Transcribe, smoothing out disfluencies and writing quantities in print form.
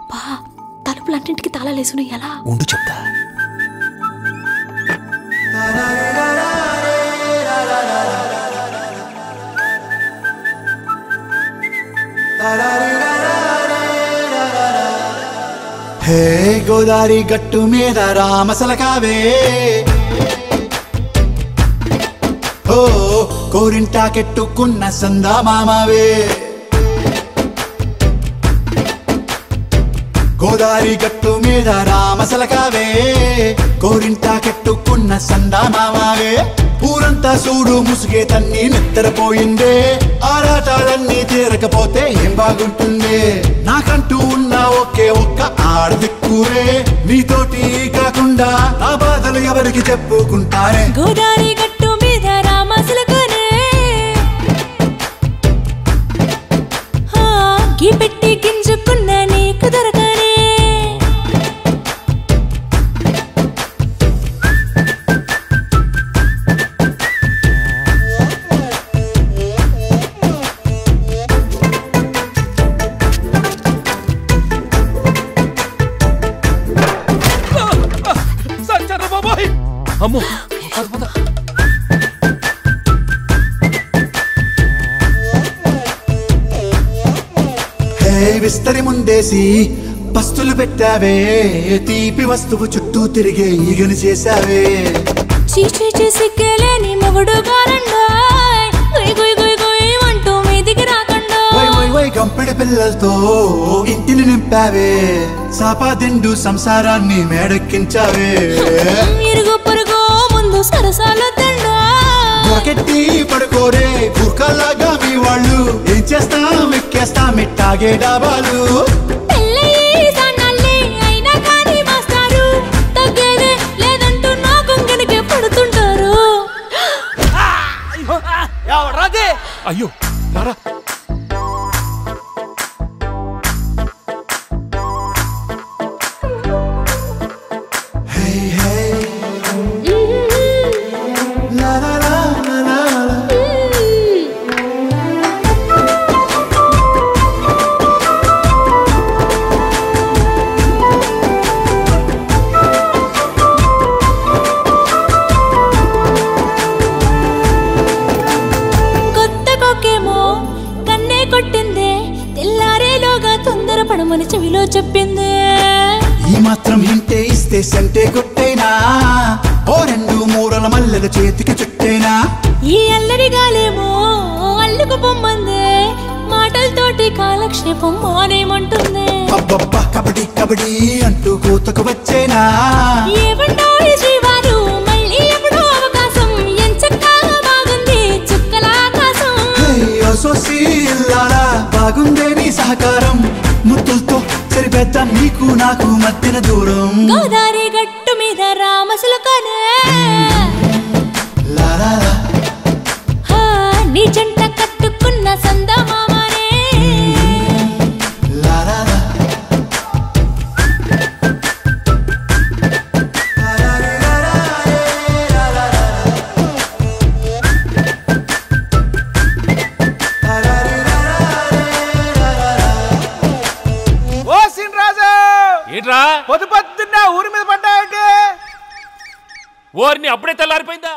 అబ్బా తలుపులన్నింటికి తాళాలేసుకుని ఎలా ఉండు చెప్తా. హే గోదారి గట్టు మీద రామసలకావే, ఓ కోరింటాకెట్టుకున్న సందా మామావే. గోదారి గట్టు మీద రామసలకావే, కోరింటాకెట్టుకున్న సందా మామావే. ఊరంతా చూడు ముసుగే తన్ని నిద్రపోయిందే, ఆరాటాలన్నీ తీరకపోతే ఏం బాగుంటుందే. నాకంటూ ఉన్న ఒకే ఒక్క ఆడదిక్కురే, నీతోటి కాకుండా నా బాధలు ఎవరికి చెప్పుకుంటారే. గోదారి గట్టు మీద రామసలకానే, గీ పెట్టి గింజుకున్న నీకు దొరకనే. అమ్మో హే విస్తరి ముందేసి పస్తులు పెట్టావే, తీపి వస్తువు చుట్టూ తిరిగే ఈగని చేసావే. చీచీ సిగ్గలేని మొగుడు గారండాయ్, గుయ్ గుయ్ గుయ్ గుయ్ అంటూ మీదికి రాకండా. వై వై వై గంపెడి పిల్లలతో ఇంటిని నింపావే, సాపాదిండు సంసారాన్ని మేడెక్కించావే. ఇరుగు పొరుగు ముందు సరసాలొద్దండా, దొరకెట్టి పడుకోరే కుక్కలాగా మీ వాళ్ళు. ఏం చేస్తాం ఎక్కేస్తాం మిట్టాగే డాబాలు. పెళ్ళయి సన్నాళ్ళే అయినా కానీ మాస్తారు, తగ్గేదే లేదంటూ నా కొంగనికే పడుతుంటారు. అయ్యో రారా. పడమని చెవిలో చెప్పింది. ఈ మాత్రం హింటే ఇస్తే సంటే కొట్టైనా, ఓ రెండు మూరల మల్లెల చేతికి చుట్టైనా. ఈ అల్లరి గాలేమో అల్లుకు పొమ్మంది, మాటలతోటి కాలక్షేపం మానేమంటుంది. అబ్బబ్బా కబడ్డీ కబడ్డీ అంటూ కూతకు వచ్చేనా. ఏమంటారు శ్రీవారు మళ్ళీ ఎప్పుడో అవకాశం, ఎంచక్కా బాగుంది చుక్కల ఆకాశం. సోసి ఇల్లాలా బాగుందే నీ సహకారం, ముద్దులతో సరిపెద్దాం నీకు నాకు మధ్యన దూరం. గోదారి గట్టు మీద రామసలకానే, నీ జంట కట్టుకున్న సందమామనే. ఏంట్రా పొద్దున్న ఊరి మీద పడ్డాయంటే ఓర్ని అప్పుడే తెల్లారిపోయిందా?